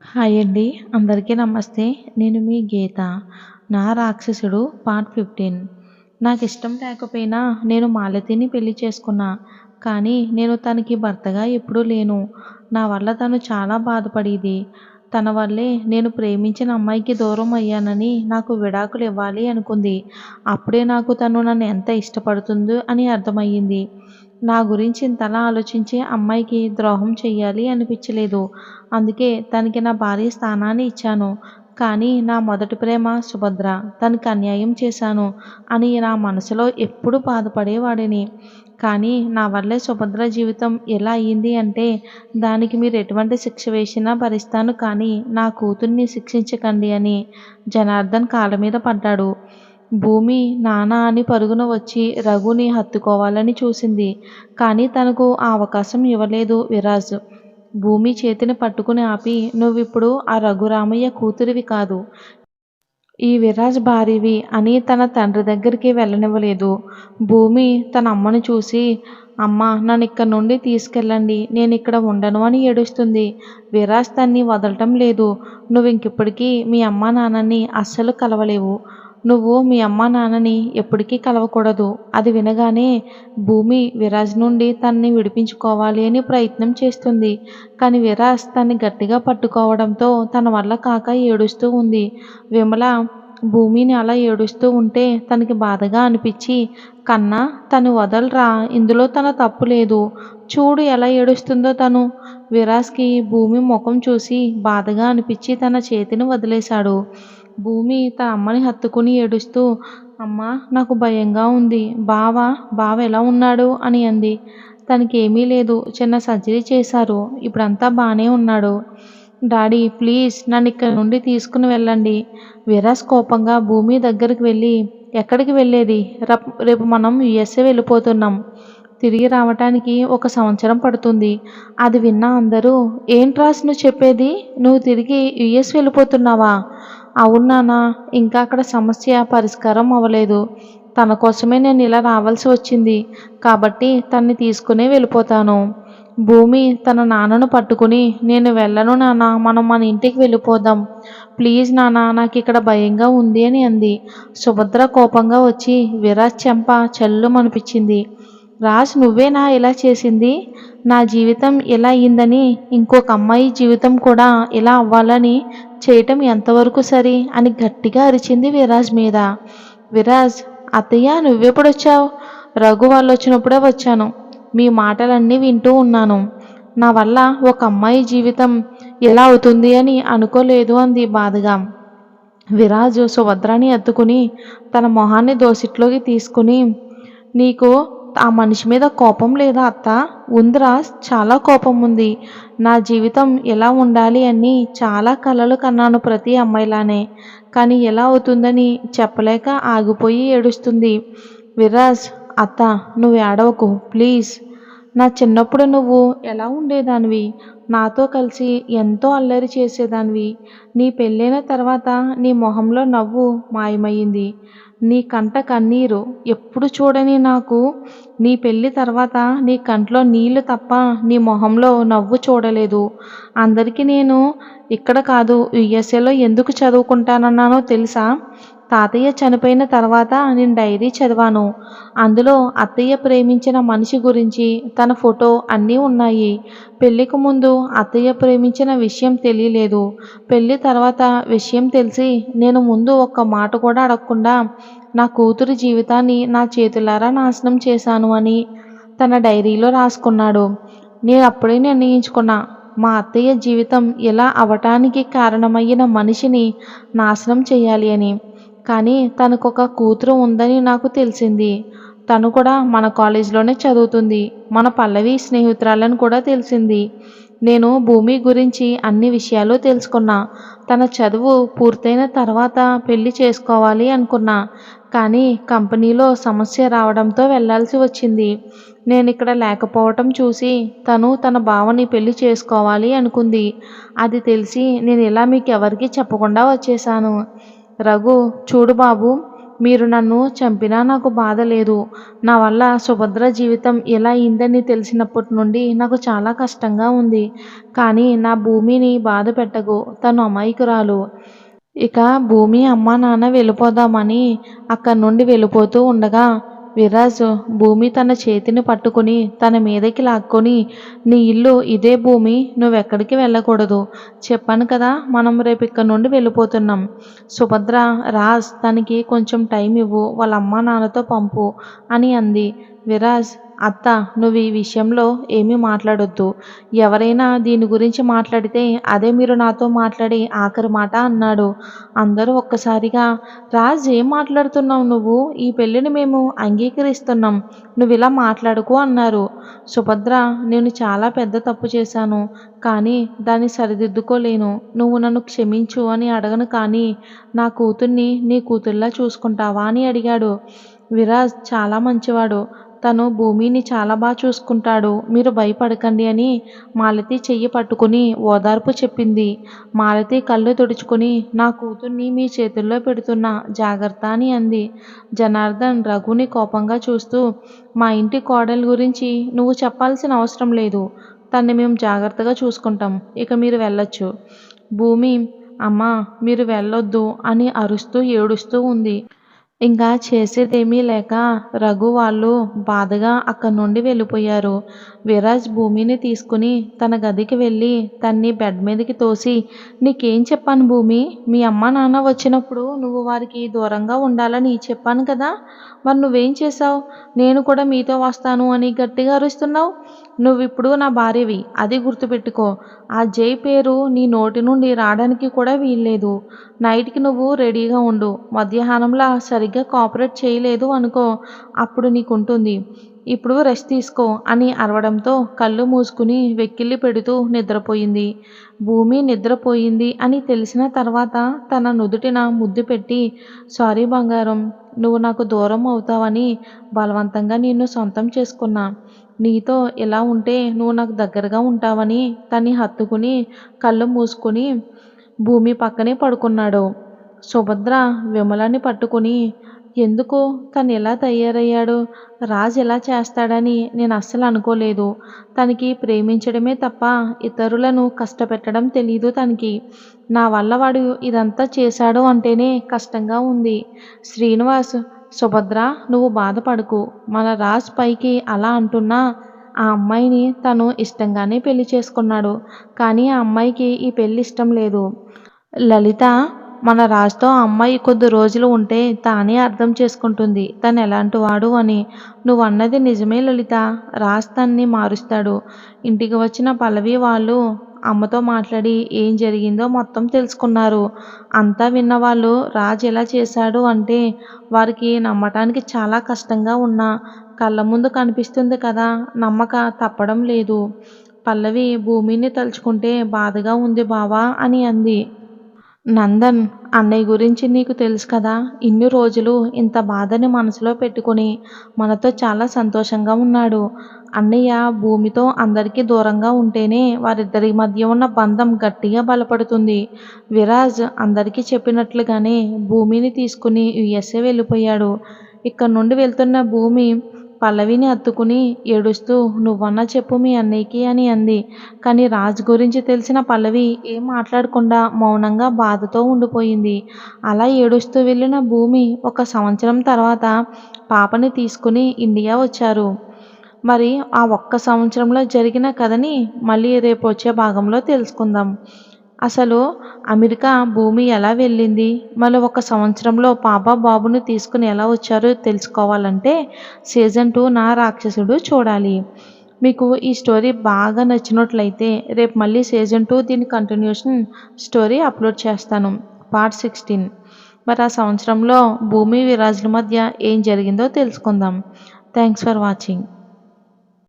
Hi అండి. అందరికీ నమస్తే. నేను మీ గీత. నా రాక్షసుడు పార్ట్ 15. నాకిష్టం లేకపోయినా నేను మాలతిని పెళ్లి చేసుకున్నా. కానీ నేను తనకి భర్తగా ఎప్పుడూ లేను. నా వల్ల తను చాలా బాధపడేది. తన వల్లే నేను ప్రేమించిన అమ్మాయికి దూరం అయ్యానని నాకు విడాకులు ఇవ్వాలి అనుకుంది. అప్పుడే నాకు తను నన్ను ఎంత ఇష్టపడుతుందో అని అర్థమయ్యింది. నా గురించి ఇంతలా ఆలోచించే అమ్మాయికి ద్రోహం చెయ్యాలి అనిపించలేదు. అందుకే తనకి నా భార్య స్థానాన్ని ఇచ్చాను. కానీ నా మొదటి ప్రేమ సుభద్ర. తనకి అన్యాయం చేశాను అని నా మనసులో ఎప్పుడూ బాధపడేవాడిని. కానీ నా వల్లే సుభద్ర జీవితం ఎలా అయ్యింది అంటే దానికి మీరు ఎటువంటి శిక్ష వేసినా భరిస్తాను, కానీ నా కూతుర్ని శిక్షించకండి అని జనార్దన్ కాళ్ళ మీద పడ్డాడు. భూమి నాన్న అని పరుగున వచ్చి రఘుని హత్తుకోవాలని చూసింది. కానీ తనకు ఆ అవకాశం ఇవ్వలేదు విరాజ్. భూమి చేతిని పట్టుకుని ఆపి, నువ్విప్పుడు ఆ రఘురామయ్య కూతురివి కాదు, ఈ విరాజ్ భార్యవి అని తన తండ్రి దగ్గరికి వెళ్ళనివ్వలేదు. భూమి తన అమ్మను చూసి, అమ్మ నన్ను ఇక్కడ నుండి తీసుకెళ్ళండి, నేను ఇక్కడ ఉండను అని ఏడుస్తుంది. విరాజ్ తన్ని వదలటం లేదు. నువ్వు ఇంకెప్పటికీ మీ అమ్మ నాన్నని అస్సలు కలవలేవు. నువ్వు మీ అమ్మ నాన్నని ఎప్పటికీ కలవకూడదు. అది వినగానే భూమి విరాజ్ నుండి తన్ని విడిపించుకోవాలి అని ప్రయత్నం చేస్తుంది. కానీ విరాజ్ తన్ని గట్టిగా పట్టుకోవడంతో తన వల్ల కాక ఏడుస్తూ ఉంది. విమల భూమిని అలా ఏడుస్తూ ఉంటే తనకి బాధగా అనిపించి, కన్నా తను వదలరా, ఇందులో తన తప్పు లేదు, చూడు ఎలా ఏడుస్తుందో తను. విరాజ్కి భూమి ముఖం చూసి బాధగా అనిపించి తన చేతిని వదిలేశాడు. భూమి తన అమ్మని హత్తుకుని ఏడుస్తూ, అమ్మా నాకు భయంగా ఉంది, బావ ఎలా ఉన్నాడు అని అంది. తనకేమీ లేదు, చిన్న సర్జరీ చేశారు, ఇప్పుడంతా బాగానే ఉన్నాడు. డాడీ ప్లీజ్ నన్ను ఇక్కడ నుండి తీసుకుని వెళ్ళండి. విరాజ్ కోపంగా భూమి దగ్గరికి వెళ్ళి, ఎక్కడికి వెళ్ళేది? రేపు మనం యుఎస్ఏ వెళ్ళిపోతున్నాం. తిరిగి రావటానికి 1 సంవత్సరం పడుతుంది. అది విన్న అందరూ, ఏంట్రాస్ నువ్వు చెప్పేది? నువ్వు తిరిగి యుఎస్ వెళ్ళిపోతున్నావా? అవును నాన్న, ఇంకా అక్కడ సమస్య పరిష్కారం అవ్వలేదు. తన కోసమే నేను ఇలా రావాల్సి వచ్చింది, కాబట్టి తన్ని తీసుకునే వెళ్ళిపోతాను. భూమి తన నాన్నను పట్టుకుని, నేను వెళ్ళను నాన్న, మనం మన ఇంటికి వెళ్ళిపోదాం. ప్లీజ్ నాన్న, నాకు ఇక్కడ భయంగా ఉంది అని అంది. సుభద్ర కోపంగా వచ్చి విరాజ్ చెంప చల్లుమనిపించింది. రాజ్ నువ్వేనా ఇలా చేసింది? నా జీవితం ఇలా అయ్యిందని ఇంకొక అమ్మాయి జీవితం కూడా ఇలా అవ్వాలని చేయటం ఎంతవరకు సరి అని గట్టిగా అరిచింది విరాజ్ మీద. విరాజ్, అత్తయ్య నువ్వెప్పుడొచ్చావు? రఘు వాళ్ళు వచ్చినప్పుడే వచ్చాను. మీ మాటలన్నీ వింటూ ఉన్నాను. నా వల్ల ఒక అమ్మాయి జీవితం ఎలా అవుతుంది అని అనుకోలేదు అంది బాధగా. విరాజు సుభద్రని ఎత్తుకుని తన మొహాన్ని దోసిట్లోకి తీసుకుని, నీకు ఆ మనిషి మీద కోపం లేదా అత్త? ఉందిరా, చాలా కోపం ఉంది. నా జీవితం ఎలా ఉండాలి అని చాలా కలలు కన్నాను ప్రతి అమ్మాయిలానే, కానీ ఎలా అవుతుందని చెప్పలేక ఆగిపోయి ఏడుస్తుంది. విరాజ్, అత్త నువ్వు ఏడవకు ప్లీజ్. నా చిన్నప్పుడు నువ్వు ఎలా ఉండేదానివి? నాతో కలిసి ఎంతో అల్లరి చేసేదానివి. నీ పెళ్ళైన తర్వాత నీ మొహంలో నవ్వు మాయమయ్యింది. నీ కంట కన్నీరు ఎప్పుడు చూడని నాకు నీ పెళ్ళి తర్వాత నీ కంట్లో నీళ్లు తప్ప నీ మొహంలో నవ్వు చూడలేదు. అందరికీ నేను ఇక్కడ కాదు యుఎస్ఏలో ఎందుకు చదువుకుంటానన్నానో తెలుసా? తాతయ్య చనిపోయిన తర్వాత నేను డైరీ చదివాను. అందులో అత్తయ్య ప్రేమించిన మనిషి గురించి తన ఫోటో అన్నీ ఉన్నాయి. పెళ్ళికి ముందు అత్తయ్య ప్రేమించిన విషయం తెలియలేదు. పెళ్ళి తర్వాత విషయం తెలిసి నేను ముందు ఒక్క మాట కూడా అడగకుండా నా కూతురి జీవితాన్ని నా చేతులారా నాశనం చేశాను అని తన డైరీలో రాసుకున్నాడు. నేను అప్పుడే నిర్ణయించుకున్నా, మా అత్తయ్య జీవితం ఇలా అవటానికి కారణమయ్యిన మనిషిని నాశనం చేయాలి అని. కానీ తనకొక కూతురు ఉందని నాకు తెలిసింది. తను కూడా మన కాలేజీలోనే చదువుతుంది. మన పల్లవి స్నేహితురాలని కూడా తెలిసింది. నేను భూమి గురించి అన్ని విషయాలు తెలుసుకున్నా. తన చదువు పూర్తయిన తర్వాత పెళ్లి చేసుకోవాలి అనుకున్నా. కానీ కంపెనీలో సమస్య రావడంతో వెళ్ళాల్సి వచ్చింది. నేను ఇక్కడ లేకపోవటం చూసి తను తన బావని పెళ్లి చేసుకోవాలి అనుకుంది. అది తెలిసి నేను ఇలా మీకు ఎవరికీ చెప్పకుండా వచ్చేసాను. రఘు, చూడు బాబు, మీరు నన్ను చంపినా నాకు బాధ లేదు. నా వల్ల సుభద్ర జీవితం ఎలా అయిందని తెలిసినప్పటి నుండి నాకు చాలా కష్టంగా ఉంది. కానీ నా భూమిని బాధ పెట్టకు. తను అమాయకురాలు. ఇక భూమి అమ్మా నాన్న వెళ్ళిపోదామని అక్కడి నుండి వెళ్ళిపోతూ ఉండగా విరాజ్ భూమి తన చేతిని పట్టుకుని తన మీదకి లాక్కొని, నీ ఇల్లు ఇదే భూమి, నువ్వెక్కడికి వెళ్ళకూడదు. చెప్పాను కదా, మనం రేపు ఇక్కడ నుండి వెళ్ళిపోతున్నాం. సుభద్ర, రాజ్ తనకి కొంచెం టైం ఇవ్వు, వాళ్ళ అమ్మా నాన్నతో పంపు అని అంది. విరాజ్, అత్త, నువ్వు ఈ విషయంలో ఏమీ మాట్లాడొద్దు. ఎవరైనా దీని గురించి మాట్లాడితే అదే మీరు నాతో మాట్లాడి ఆఖరి మాట అన్నాడు. అందరూ ఒక్కసారిగా, రాజ్, ఏం మాట్లాడుతున్నావు నువ్వు? ఈ పెళ్ళిని మేము అంగీకరిస్తున్నాం. నువ్వు ఇలా మాట్లాడుకు అన్నారు. సుభద్ర, నేను చాలా పెద్ద తప్పు చేశాను. కానీ దాన్ని సరిదిద్దుకోలేను. నువ్వు నన్ను క్షమించు అని అడగను, కానీ నా కూతుర్ని నీ కూతుర్లా చూసుకుంటావా అని అడిగాడు. విరాజ్ చాలా మంచివాడు. తను భూమిని చాలా బాగా చూసుకుంటాడు. మీరు భయపడకండి అని మాలతి చెయ్యి పట్టుకుని ఓదార్పు చెప్పింది. మాలతి కళ్ళు తుడుచుకుని, నా కూతుర్ని మీ చేతుల్లో పెడుతున్నా, జాగ్రత్త అని అంది. జనార్దన్ రఘుని కోపంగా చూస్తూ, మా ఇంటి కోడలి గురించి నువ్వు చెప్పాల్సిన అవసరం లేదు. తన్ని మేము జాగ్రత్తగా చూసుకుంటాం. ఇక మీరు వెళ్ళొచ్చు. భూమి, అమ్మా, మీరు వెళ్ళొద్దు అని అరుస్తూ ఏడుస్తూ ఉంది. ఇంకా చేసేదేమీ లేక రఘు వాళ్ళు బాధగా అక్కడి నుండి వెళ్ళిపోయారు. విరాజ్ భూమిని తీసుకుని తన గదికి వెళ్ళి తన్ని బెడ్ మీదకి తోసి, నీకేం చెప్పాను భూమి? మీ అమ్మ నాన్న వచ్చినప్పుడు నువ్వు వారికి దూరంగా ఉండాలని చెప్పాను కదా, మరి నువ్వేం చేశావు? నేను కూడా మీతో వస్తాను అని గట్టిగా అరుస్తున్నావు. నువ్విప్పుడు నా భార్యవి, అది గుర్తుపెట్టుకో. ఆ జై పేరు నీ నోటి నుండి రావడానికి కూడా వీల్లేదు. నైట్కి నువ్వు రెడీగా ఉండు. మధ్యాహ్నంలా సరిగ్గా కోఆపరేట్ చేయలేదు అనుకో, అప్పుడు నీకుంటుంది. ఇప్పుడు రెస్ట్ తీసుకో అని అరవడంతో కళ్ళు మూసుకుని వెక్కిళ్ళు పెడుతూ నిద్రపోయింది. భూమి నిద్రపోయింది అని తెలిసిన తర్వాత తన నుదుటిన ముద్దు పెట్టి, సారీ బంగారం, నువ్వు నాకు దూరం అవుతావని బలవంతంగా నిన్ను సొంతం చేసుకున్నా. నీతో ఇలా ఉంటే నువ్వు నాకు దగ్గరగా ఉంటావని తన్ని హత్తుకుని కళ్ళు మూసుకుని భూమి పక్కనే పడుకున్నాడు. సుభద్ర విమలని పట్టుకుని, ఎందుకు తను ఎలా తయారయ్యాడు? రాజు ఎలా చేస్తాడని నేను అస్సలు అనుకోలేదు. తనకి ప్రేమించడమే తప్ప ఇతరులను కష్టపెట్టడం తెలీదు తనకి. నా వల్ల వాడు ఇదంతా చేశాడు అంటేనే కష్టంగా ఉంది. శ్రీనివాస్, సుభద్ర, నువ్వు బాధపడకు. మన రాజ్ పైకి అలా అంటున్నా ఆ అమ్మాయిని తను ఇష్టంగానే పెళ్లి చేసుకున్నాడు. కానీ ఆ అమ్మాయికి ఈ పెళ్లి ఇష్టం లేదు. లలిత, మన రాజుతో ఆ అమ్మాయి కొద్ది రోజులు ఉంటే తానే అర్థం చేసుకుంటుంది తను ఎలాంటి వాడు అని. నువ్వు అన్నది నిజమే లలిత. రాజ్ తన్ని మారుస్తాడు. ఇంటికి వచ్చిన పల్లవి వాళ్ళు అమ్మతో మాట్లాడి ఏం జరిగిందో మొత్తం తెలుసుకున్నారు. అంతా విన్నవాళ్ళు రాజ్ ఎలా చేశాడు అంటే వారికి నమ్మటానికి చాలా కష్టంగా ఉన్నా కళ్ళ ముందు కనిపిస్తుంది కదా, నమ్మక తప్పడం లేదు. పల్లవి భూమిని తలుచుకుంటే బాధగా ఉంది బావా అని అంది. నందన్, అన్నయ్య గురించి నీకు తెలుసు కదా, ఇన్ని రోజులు ఇంత బాధని మనసులో పెట్టుకుని మనతో చాలా సంతోషంగా ఉన్నాడు. అన్నయ్య భూమితో అందరికీ దూరంగా ఉంటేనే వారిద్దరి మధ్య ఉన్న బంధం గట్టిగా బలపడుతుంది. విరాజ్ అందరికీ చెప్పినట్లుగానే భూమిని తీసుకుని యుఎస్ఏ వెళ్ళిపోయాడు. ఇక్కడ నుండి వెళ్తున్న భూమి పల్లవిని హత్తుకుని ఏడుస్తూ, నువ్వన్నా చెప్పు మీ అన్నయ్యకి అని అంది. కానీ రాజ్ గురించి తెలిసిన పల్లవి ఏం మాట్లాడకుండా మౌనంగా బాధతో ఉండిపోయింది. అలా ఏడుస్తూ వెళ్ళిన భూమి 1 సంవత్సరం తర్వాత పాపని తీసుకుని ఇండియా వచ్చారు. మరి ఆ 1 సంవత్సరంలో జరిగిన కథని మళ్ళీ రేపు వచ్చే భాగంలో తెలుసుకుందాం. అసలు అమెరికా భూమి ఎలా వెళ్ళింది, మళ్ళీ 1 సంవత్సరంలో పాప బాబుని తీసుకుని ఎలా వచ్చారో తెలుసుకోవాలంటే సీజన్ 2 నా రాక్షసుడు చూడాలి. మీకు ఈ స్టోరీ బాగా నచ్చినట్లయితే రేపు మళ్ళీ సీజన్ 2 దీని కంటిన్యూషన్ స్టోరీ అప్లోడ్ చేస్తాను, పార్ట్ 16. మరి ఆ సంవత్సరంలో భూమి విరాజుల మధ్య ఏం జరిగిందో తెలుసుకుందాం. Thanks for watching.